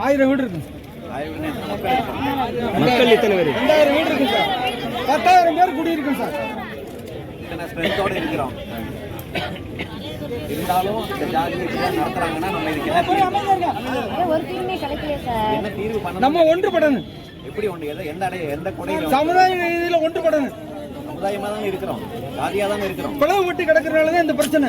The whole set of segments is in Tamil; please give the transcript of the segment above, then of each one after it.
1000 வீடு இருக்கு. மக்கள் எத்தனை பேர்? 2000 வீடு இருக்கு சார். 10,000 பேர் குடியிருக்கும் சார். இத்தனை ஸ்ட்ரென்த்தோடு இருக்கிறோம். இருந்தாலும் இந்த ஜாதி நடத்துறாங்கன்னா நம்ம இதுக்கு என்ன தீர்வு பண்ணணும்? நம்ம ஒன்றுபடணும். எப்படி ஒன்று எந்த கொடையில சமுதாய ரீதியில் ஒன்றுபடணும். சமுதாயமா தான் இருக்கிறோம், ஜாதியா தான் இருக்கிறோம். பிளவு விட்டு கிடக்கிறனாலதான் இந்த பிரச்சனை.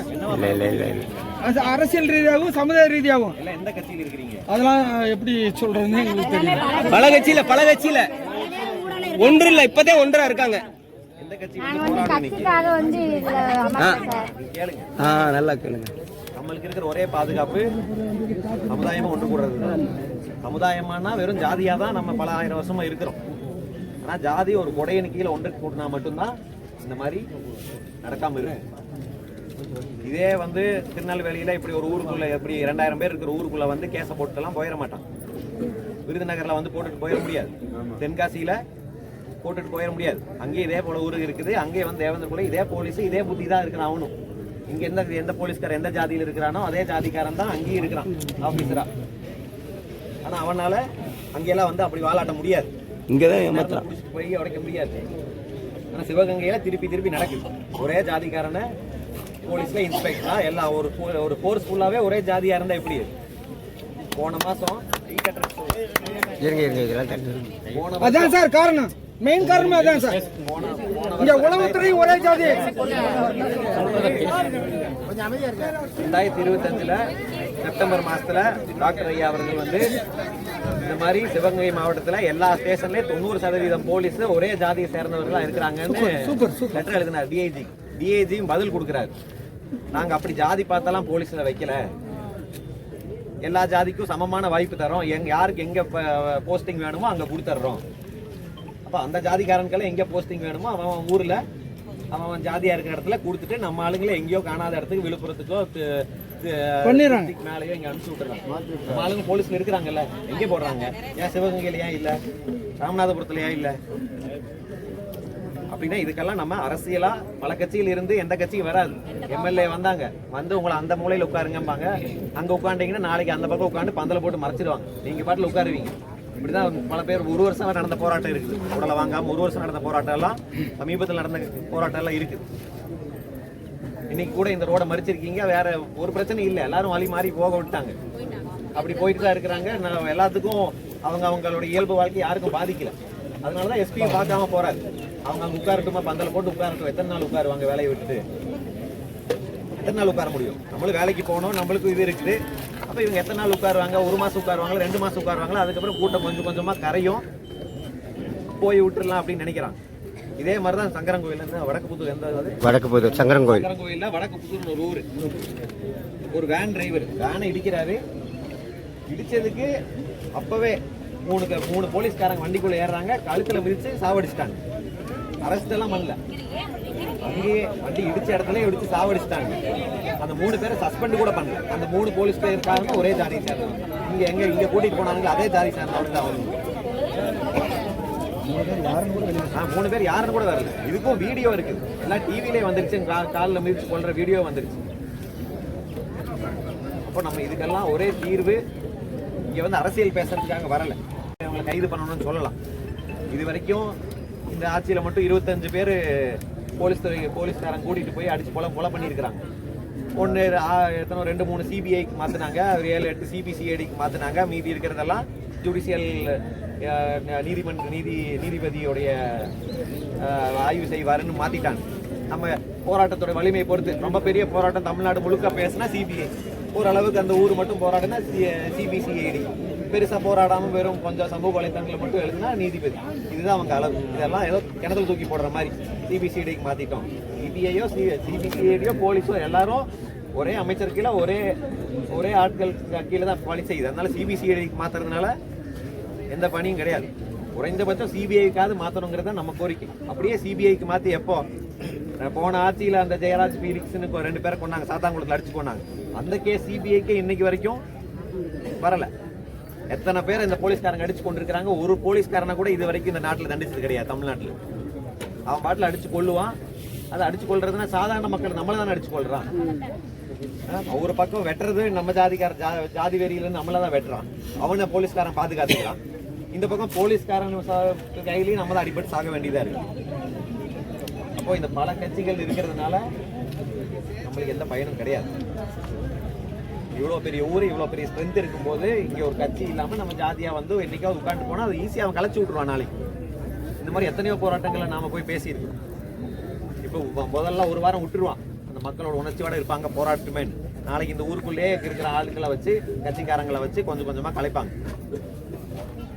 அரசியல் ரீதியாகவும் சமுதாய ரீதியாகவும். எல்லாம் எந்த கட்சியில் இருக்கிறீங்க? அதெல்லாம் எப்படி சொல்றதுன்னு எங்களுக்கு தெரியல. பல கட்சியில ஒன்று இல்ல, இப்பதே ஒன்றா இருக்காங்க. எந்த கட்சி கேளுங்க, நல்லா கேளுங்க. நம்மளுக்கு இருக்கிற ஒரே பாதுகாப்பு சமுதாயமா ஒன்று கூடுறது. சமுதாயமானா வெறும் ஜாதியா தான் நம்ம பல ஆயிரம் வருஷமா இருக்கிறோம். ஆனா ஜாதி ஒரு கொடையின் கீழே ஒன்று கூட்டினா மட்டும்தான் இந்த மாதிரி நடக்காம இருக்கு. இதே வந்து திருநெல்வேலியில இப்படி ஒரு ஊருக்குள்ள எப்படி 2000 பேர் இருக்கிற ஊருக்குள்ள வந்து கேச போட்டுலாம் போயிட மாட்டான். விருதுநகர்ல வந்து போட்டுட்டு போயிட முடியாது. தென்காசியில போட்டுட்டு போயிட முடியாது. அங்கேயே இதே போல ஊருக்கு இருக்குது. அங்கேயே வந்து தேவேந்திர இதே போலீஸ் இதே புத்தி தான் இருக்கிறான் அவனும். இங்க எந்த போலீஸ்காரன் எந்த ஜாதியில் இருக்கிறானோ அதே ஜாதிக்காரன் தான் அங்கேயும் இருக்கிறான் ஆபீசரா. ஆனா அவனால அங்கெல்லாம் வந்து அப்படி வாலாட்ட முடியாது. இங்கதான் போய் உடைக்க முடியாது. ஆனா சிவகங்கையில திருப்பி நடக்குது. ஒரே ஜாதிக்காரனை போலீஸ்ல இன்ஸ்பெக்டரா எல்லாம் ஒரு ஃபோர்ஸ் ஃபுல்லாவே ஒரே ஜாதியா இருந்தா எப்படி? போன மாசம் அதான் சார் காரணம். மெயின் காரணம் அதான் சார். இங்க உளவுத்துறை ஒரே ஜாதி. 2025 செப்டம்பர் மாசத்துல டாக்டர் ஐயா அவர்கள் வந்து இந்த மாதிரி சிவகங்கை மாவட்டத்துல எல்லா ஸ்டேஷன்லயும் 90% போலீஸ் ஒரே ஜாதியை சேர்ந்தவர்களா இருக்கிறாங்கன்னு லெட்டர் எழுதினார் டிஐஜி. டிஐஜியும் பதில் கொடுக்கிறாரு. நாங்க அப்படி ஜாதி பார்த்தாலாம் போலீஸ்ல வைக்கல, எல்லா ஜாதிக்கும் சமமான வாய்ப்பு தரோம், யாருக்கு எங்க போஸ்டிங் வேணுமோ அங்க கொடுத்துட்றோம். அப்ப அந்த ஜாதிக்காரனுக்கெல்லாம் எங்க போஸ்டிங் வேணுமோ அவன் ஊர்ல அவன் ஜாதியா இருக்கிற இடத்துல கொடுத்துட்டு நம்ம ஆளுங்களை எங்கேயோ காணாத இடத்துக்கு விழுப்புரத்துக்கோ மேலேயோ இங்க அனுப்பிச்சு விட்டுறாங்க. நம்ம ஆளுங்க போலீஸ்ல இருக்கிறாங்கல்ல, எங்கே போடுறாங்க? ஏன் சிவகங்கையில ஏன் இல்ல, ராமநாதபுரத்துல ஏன் இல்ல? அப்படின்னா இதுக்கெல்லாம் நம்ம அரசியலா பல கட்சியில் இருந்து எந்த கட்சியும் வராது. எம்எல்ஏ வந்தாங்க, வந்து உங்களை அந்த மூலையில உட்காருங்கம்பாங்க. அங்க உட்காண்டிங்கன்னா நாளைக்கு அந்த பக்கம் உட்காந்து பந்தல போட்டு மறைச்சிடுவாங்க. நீங்க பாட்டுல உட்காருவீங்க. இப்படிதான் பல பேர் 1 வருஷம் நடந்த போராட்டம் இருக்குது. உடலை வாங்காம 1 வருஷம் நடந்த போராட்டம் எல்லாம் சமீபத்தில் நடந்த போராட்டம் எல்லாம் இருக்குது. இன்னைக்கு கூட இந்த ரோட மறிச்சிருக்கீங்க, வேற ஒரு பிரச்சனை இல்லை, எல்லாரும் வழி மாறி போக விட்டாங்க. அப்படி போயிட்டு தான் இருக்கிறாங்க. எல்லாத்துக்கும் அவங்களுடைய இயல்பு வாழ்க்கை யாருக்கும் பாதிக்கல. அதனாலதான் எஸ்பி பார்க்காம போறாரு. அவங்க அங்க உட்காரட்டுமா, பந்தல போட்டு உட்காரட்டும். எத்தனை நாள் உட்காருவாங்க வேலையை விட்டுட்டு? எத்தனை நாள் உட்கார முடியும்? நம்மளும் வேலைக்கு போகணும், நம்மளுக்கும் இது இருக்குது. அப்ப இவங்க எத்தனை நாள் உட்காருவாங்க? 1 மாசம் உட்காருவாங்களா, 2 மாசம் உட்காருவாங்களா? அதுக்கப்புறம் கூட்டம் கொஞ்சமா கரையும், போய் விட்டுடலாம் அப்படின்னு நினைக்கிறாங்க. இதே மாதிரிதான் சங்கரங்கோயில் வடக்குப்புத்தூர், வடக்குப்புத்தூர் சங்கரங்கோயில்ல வடக்குப்புத்தூர் ஒரு ஊரு. ஒரு வேன் டிரைவர் வேனை இடிக்கிறாரு. இடிச்சதுக்கு அப்பவே 3 போலீஸ்காரங்க வண்டிக்குள்ள ஏறாங்க, கழுத்துல மிதிச்சு சாவடிச்சிட்டாங்க. அரெஸ்ட் எல்லாம் பண்ணல, அங்கேயே வண்டி இடிச்ச இடத்துல இடிச்சு சாவடிச்சிட்டாங்க. அந்த 3 பேரை சஸ்பெண்ட் கூட பண்ணல. அந்த 3 போலீஸ் பேர் இருக்காங்க ஒரே ஜாதியை சேர்ந்தவங்க. இங்க கூட்டிட்டு போனாங்க அதே ஜாதி சேர்ந்தவங்க தான் அவங்க. 3 பேர் யாருன்னு கூட வரல. இதுக்கும் வீடியோ இருக்குது, எல்லாம் டிவிலே வந்துருச்சு. காலில் மிதிச்சு கொள்ற வீடியோ வந்துருச்சு. அப்போ நம்ம இதுக்கெல்லாம் ஒரே தீர்வு. இங்க வந்து அரசியல் பேசுறதுக்காக வரல, அவங்களை கைது பண்ணணும்னு சொல்லலாம். இது வரைக்கும் இந்த ஆட்சியில மட்டும் 25 பேர் போலீஸ்காரங்க கூட்டிட்டு போய் அடிச்சு கொலை பண்ணியிருக்கிறாங்க. 2-3 சிபிஐக்கு மாத்தினாங்க, 7-8 சிபிசிஐடிக்கு மாத்தினாங்க. மீதி இருக்கிறதெல்லாம் ஜுடிஷியல் நீதிபதியோடைய ஆய்வு செய்வாருன்னு மாத்திட்டாங்க. நம்ம போராட்டத்தோட வலிமையை பொறுத்து ரொம்ப பெரிய போராட்டம் தமிழ்நாடு முழுக்க பேசினா சிபிஐ, ஓரளவுக்கு அந்த ஊர் மட்டும் போராடினா சிபிசிஐடி, பெருசா போராடாம வெறும் கொஞ்சம் சமூக வலைத்தளங்களை மட்டும் எழுதுனா நீதிபதி. இதுதான் அவங்க அளவு. இதெல்லாம் ஏதோ கிணத்துல தூக்கி போடுற மாதிரி சிபிசிஐடிக்கு மாத்திட்டோம். சிபிஐயோ சிபிசிஐடியோ போலீஸோ எல்லாரும் ஒரே அமைச்சர் கீழே ஒரே ஆட்கள் கீழே தான் பணி செய்யுது. அதனால சிபிசிஐடிக்கு மாத்துறதுனால எந்த பணியும் கிடையாது. குறைந்தபட்சம் சிபிஐக்காவது மாத்தணுங்கிறத நம்ம கோரிக்கை. அப்படியே சிபிஐக்கு மாத்தி எப்போ போன ஆட்சியில அந்த ஜெயராஜ் பீரிக்ஸ்னு 2 பேரை கொண்டாங்க, சாத்தாங்குளத்தில் அடிச்சு கொண்டாங்க. அந்த கேஸ் சிபிஐக்கு இன்னைக்கு வரைக்கும் வரல. எத்தனை பேர் இந்த போலீஸ்காரங்க அடிச்சு கொண்டிருக்கிறாங்க. ஒரு போலீஸ்காரனை கூட இது வரைக்கும் இந்த நாட்டில் தண்டிச்சது கிடையாது. தமிழ்நாட்டில் அவன் பாட்டில் அடிச்சு கொள்ளுவான், அதை அடிச்சு கொள்றதுன்னா சாதாரண மக்கள் நம்மள தானே அடிச்சு கொள்றான். ஒரு பக்கம் வெட்டுறது நம்ம ஜாதி வெறியில நம்மள தான் வெட்டுறான், அவனை போலீஸ்காரன் பாதுகாத்துக்கிறான். இந்த பக்கம் போலீஸ்காரன் கையிலையும் நம்ம தான் அடிபட்டு சாக வேண்டியதா இருக்கு. அப்போ இந்த பல கட்சிகள் இருக்கிறதுனால நம்மளுக்கு எந்த பயனும் கிடையாது. இவ்வளோ பெரிய ஊர், இவ்வளோ பெரிய ஸ்ட்ரென்த் இருக்கும்போது இங்கே ஒரு கட்சி இல்லாமல் நம்ம ஜாதியாக வந்து என்னைக்காவது உட்காந்து போனால் அது ஈஸியாக அவன் கலைச்சி விட்ருவான். நாளைக்கு இந்த மாதிரி எத்தனையோ போராட்டங்களை நாம் போய் பேசியிருக்கோம். இப்போ முதல்ல ஒரு வாரம் விட்டுருவான், அந்த மக்களோட உணர்ச்சியோட இருப்பாங்க போராட்டமே. நாளைக்கு இந்த ஊருக்குள்ளேயே இருக்கிற ஆளுங்களை வச்சு, கட்சிக்காரங்களை வச்சு கொஞ்சம் கொஞ்சமாக கலைப்பாங்க.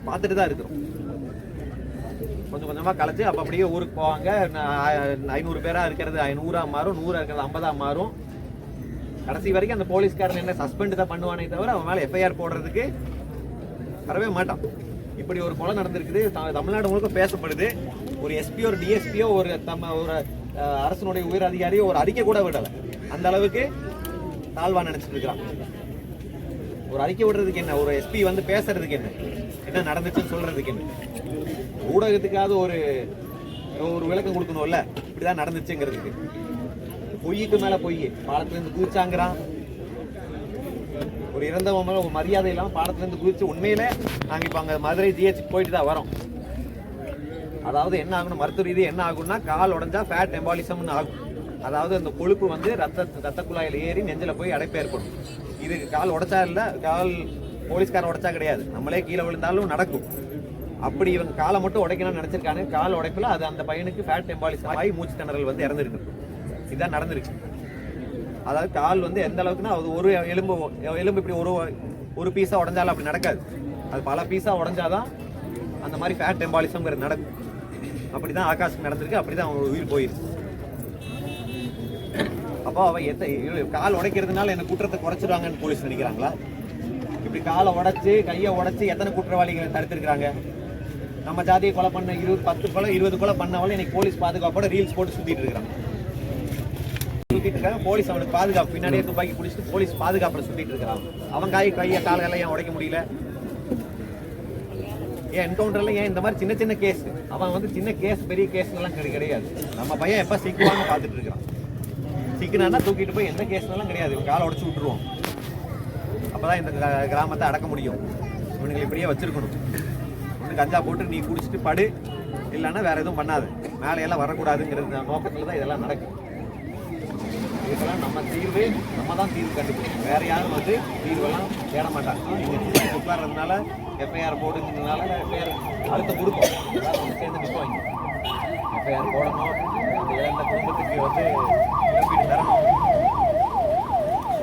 பார்த்துட்டு தான் இருக்கிறோம். கொஞ்சம் கொஞ்சமாக கலைச்சு அப்போ அப்படியே ஊருக்கு போவாங்க. 500 பேராக இருக்கிறது 500 மாறும், 100 இருக்கிறது 50 மாறும். கடைசி வரைக்கும் அந்த போலீஸ்காரன் என்ன சஸ்பெண்ட் தான் பண்ணுவானே தவிர அவன் மேலே எஃப்ஐஆர் போடுறதுக்கு வரவே மாட்டான். இப்படி ஒரு கொலை நடந்திருக்குது, தமிழ்நாடு முழுக்க பேசப்படுது. ஒரு எஸ்பியோ ஒரு டிஎஸ்பியோ ஒரு அரசனுடைய உயர் அதிகாரியோ ஒரு அறிக்கை கூட விடலை. அந்த அளவுக்கு தாழ்வா நினைச்சிட்டு இருக்கிறான். ஒரு அறிக்கை விடுறதுக்கு என்ன, ஒரு எஸ்பி வந்து பேசுறதுக்கு என்ன நடந்துச்சுன்னு சொல்றதுக்கு என்ன, ஊடகத்துக்காவது ஒரு விளக்கம் கொடுக்கணும்ல இப்படிதான் நடந்துச்சுங்கிறதுக்கு. பொய்யுக்கு மேல பொய், பாலத்துல இருந்து குதிச்சாங்கிறான். ஒரு இறந்தவங்க மேல ஒரு மரியாதை இல்லாம பாலத்துல இருந்து குதிச்சு. உண்மையில நாங்க இப்ப அங்க மதுரை ஜிஹெச் போயிட்டு தான் வரோம். அதாவது என்ன ஆகணும், மருத்துவ ரீதி என்ன ஆகும்னா, கால் உடஞ்சா ஃபேட் எம்பாலிசம்னு ஆகும். அதாவது அந்த கொழுப்பு வந்து ரத்த குழாயில் ஏறி நெஞ்சில போய் அடைப்பு ஏற்படும். இதுக்கு கால் உடைச்சா இல்ல, கால் போலீஸ்காரன் உடைச்சா கிடையாது, நம்மளே கீழே விழுந்தாலும் நடக்கும். அப்படி இவங்க காலை மட்டும் உடைக்கணும்னு நினைச்சிருக்காங்க. கால் உடைப்புல அது அந்த பையனுக்கு ஃபேட் எம்பாலிசம் ஆகி மூச்சு திணறல் வந்து இறந்துருக்கு. இதுதான் நடந்திருக்கு. அதாவது கால் வந்து எந்த அளவுக்குன்னா, அது ஒரு எலும்பு இப்படி ஒரு பீஸா உடஞ்சாலும் அப்படி நடக்காது. அது பல பீஸா உடஞ்சாதான் அந்த மாதிரி ஃபேட் எம்பாலிசம்ங்கிறது நடக்கும். அப்படிதான் ஆகாஷுக்கு நடந்திருக்கு. அப்படிதான் அவங்க உயிர் போயிருக்கு. அப்போ அவன் கால் உடைக்கிறதுனால என்ன குற்றத்தை குறைச்சிடுவாங்கன்னு போலீஸ் நினைக்கிறாங்களா? இப்படி காலை உடைச்சு கையை உடைச்சு எத்தனை குற்றவாளிகளை தடுத்திருக்கிறாங்க. நம்ம ஜாதியை கொலை பண்ண 10 கொலை 20 கொலை பண்ணவளை இன்னைக்கு போலீஸ் பாதுகாப்போட ரீல்ஸ் போட்டு சுத்திட்டு இருக்காங்க. போலீஸ் அவனுக்கு பாதுகாப்பு பின்னாடியே துப்பாக்கி பிடிச்சிட்டு போலீஸ் பாதுகாப்புல சுத்திட்டு இருக்கிறான். அவன் கையை கால்களை ஏன் உடைக்க முடியல? ஏன் என்கவுண்டர்ல ஏன் இந்த மாதிரி சின்ன சின்ன கேஸ்? அவன் வந்து சின்ன கேஸ் பெரிய கேஸ் எல்லாம் கிடையாது. நம்ம பையன் எப்ப சிக்குவான்னு பார்த்துட்டு இருக்கிறான். சிக்கினா தூக்கிட்டு போய் எந்த கேஸ்னாலும் கிடையாது, இவன் காலை உடைச்சு விட்டுருவோம். அப்பதான் இந்த கிராமத்தை அடக்க முடியும். இவனுங்களை இப்படியே வச்சிருக்கணும். ஒன்று கஞ்சா போட்டு நீ குடிச்சிட்டு படு, இல்லைன்னா வேற எதுவும் பண்ணாது, மேலையெல்லாம் வரக்கூடாதுங்கிறது நோக்கத்துல தான் இதெல்லாம் நடக்கும். இதுக்கெல்லாம் நம்ம தான் தீர்வு கண்டுபிடிக்கணும். வேற யாரும் வந்து தீர்வெல்லாம் தேட மாட்டாங்க. நீங்கள் உட்கார்றதுனால எஃப்ஐஆர் போடுங்கிறதுனால எஃப்ஐஆர் அடுத்த கொடுப்போம். எல்லாரும் சேர்ந்து நிற்போம். எஃப்ஐஆர் போடணும், அந்த இழந்த குடும்பத்துக்கு வந்து இழப்பீடு தரணும்.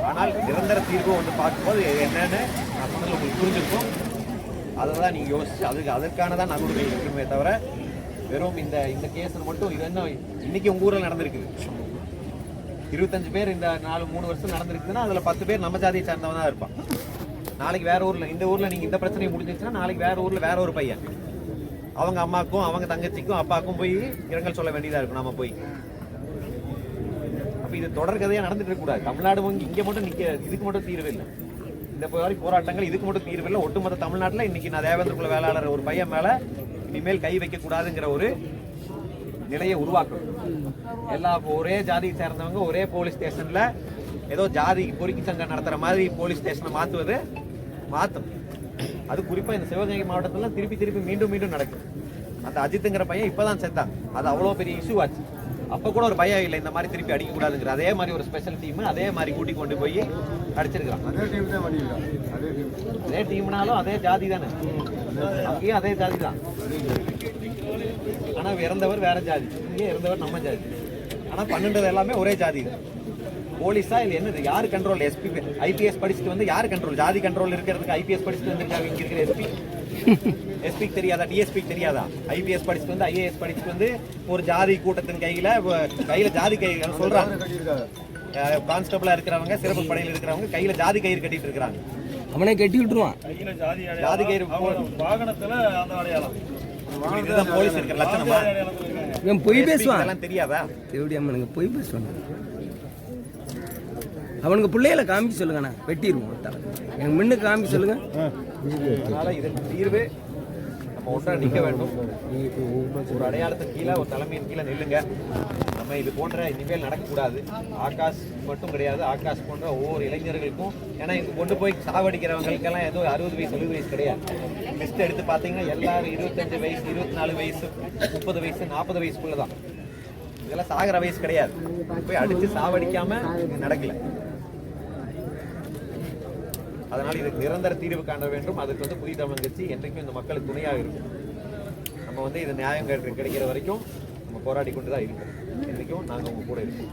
ஆனால் நிரந்தர தீர்வு வந்து பார்க்கும்போது என்னன்னு நான் சொன்னதில் உங்களுக்கு புரிஞ்சிருக்கும். அதை தான் நீங்கள் யோசிச்சு அதற்கான தான் நகர்வுகள் இருக்கணுமே தவிர வெறும் இந்த கேஸில் மட்டும் இது என்ன இன்னைக்கு உங்கள் ஊரில் நடந்திருக்குது. 25 பேர் இந்த 3 வருஷம் நடந்திருக்குதுன்னா அதில் 10 பேர் நம்ம ஜாதியை சார்ந்தவன் தான் இருப்பான். நாளைக்கு வேற ஊரில், இந்த ஊரில் நீங்கள் இந்த பிரச்சனை முடிஞ்சிச்சுன்னா நாளைக்கு வேற ஊரில் வேற ஒரு பையன் அவங்க அம்மாக்கும் அவங்க தங்கச்சிக்கும் அப்பாவுக்கும் போய் இரங்கல் சொல்ல வேண்டியதாக இருக்கும். நம்ம போய் அப்போ இது தொடர் கதையாக நடந்துட்டு இருக்கக்கூடாது. தமிழ்நாடு இங்கே மட்டும் இதுக்கு மட்டும் தீர்வு இல்லை. இந்த மாதிரி போராட்டங்கள் இதுக்கு மட்டும் தீர்வு இல்லை. ஒட்டுமொத்த தமிழ்நாட்டில் இன்னைக்கு நான் தேவேந்திர குல வேளாளர் ஒரு பையன் மேலே இனிமேல் கை வைக்கக்கூடாதுங்கிற ஒரு நிலையை உருவாக்கணும். எல்லா ஒரே ஜாதியை சேர்ந்தவங்க ஒரே போலீஸ் ஸ்டேஷன்ல ஏதோ ஜாதி பொறுக்கி சங்கம் நடத்துற மாதிரி போலீஸ் ஸ்டேஷனை மாற்றும். அது குறிப்பா இந்த சிவகங்கை மாவட்டத்துல திருப்பி மீண்டும் நடக்கும். அந்த அஜித்துங்கிற பையன் இப்பதான் செத்தான். அது அவ்வளோ பெரிய இஷ்யூ ஆச்சு. அப்ப கூட ஒரு பயம் இல்லை, இந்த மாதிரி திருப்பி அடிக்க கூடாதுங்கிற அதே மாதிரி ஒரு ஸ்பெஷல் டீம் அதே மாதிரி கூட்டி கொண்டு போய் அடிச்சிருக்கான். அதே டீம்னாலும் அதே ஜாதி தானே, அங்கேயும் அதே ஜாதி தான். ஆனா இறந்தவர் வேற ஜாதி, இங்கே இறந்தவர் நம்ம ஜாதி. ஆனா பண்ணுறது எல்லாமே ஒரே ஜாதி தான். போலீஸா இல்லை என்னது, யாரு கண்ட்ரோல்? எஸ்பி ஐபிஎஸ் படிச்சுட்டு வந்து யாரு கண்ட்ரோல்? ஜாதி கண்ட்ரோல் இருக்கிறதுக்கு ஐபிஎஸ் படிச்சுட்டு வந்திருக்காங்க. இங்க இருக்கிற எஸ்பிக்கு தெரியாதா? டிஎஸ்பிக்கு தெரியாதா? ஐபிஎஸ் படிச்சுட்டு வந்து ஐஏஎஸ் படிச்சுட்டு வந்து ஒரு ஜாதி கூட்டத்தின் கையில ஜாதி கை சொல்றாங்க. கான்ஸ்டபிளா இருக்கிறவங்க, சிறப்பு படையில் இருக்கிறவங்க கையில ஜாதி கயிறு கட்டிட்டு இருக்கிறாங்க. அவனே கட்டி விட்டுருவான் ஜாதி கயிறு. வாகனத்துல அந்த அடையாளம் இதுதான் போலீஸ் இருக்கிற லட்சணமா? பொய் பேசுவான் எல்லாம் தெரியாதா? எப்படி அம்மனுங்க பொய் பேசுவாங்க. அவனுக்கு பிள்ளைகளை காமிக்க சொல்லுங்கண்ணா, வெட்டிடுவோம். எங்க முன்னுக்கு காமிக்க சொல்லுங்க. அதனால இதற்கு தீர்வு நம்ம ஒன்றா நிற்க வேண்டும். ஒரு அடையாளத்துக்கு கீழே, ஒரு தலைமையின் கீழே நில்லுங்க. நம்ம நம்ம இது போன்ற இனிமேல் நடக்கக்கூடாது. ஆகாஷ் மட்டும் கிடையாது, ஆகாஷ் போன்ற ஒவ்வொரு இளைஞர்களுக்கும். ஏன்னா இங்கே கொண்டு போய் சாவடிக்கிறவங்களுக்கெல்லாம் ஏதோ 60 வயசு 70 வயசு கிடையாது. லிஸ்ட் எடுத்து பார்த்தீங்கன்னா எல்லாரும் 25 வயசு 24 வயசு 30 வயசு 40 வயசுக்குள்ள தான். இதெல்லாம் சாகிற வயசு கிடையாது. போய் அடித்து சாவடிக்காம நடக்கல. அதனால் இதுக்கு நிரந்தர தீர்வு காண வேண்டும். அதுக்கு வந்து புதிய தமிழ் கட்சி என்றைக்கும் இந்த மக்களுக்கு துணையாக இருக்கும். நம்ம வந்து இது நியாயம் கிடைக்கிற வரைக்கும் நம்ம போராடி கொண்டு தான் இருக்கோம். என்றைக்கும் நாங்கள் உங்க கூட இருக்கோம்.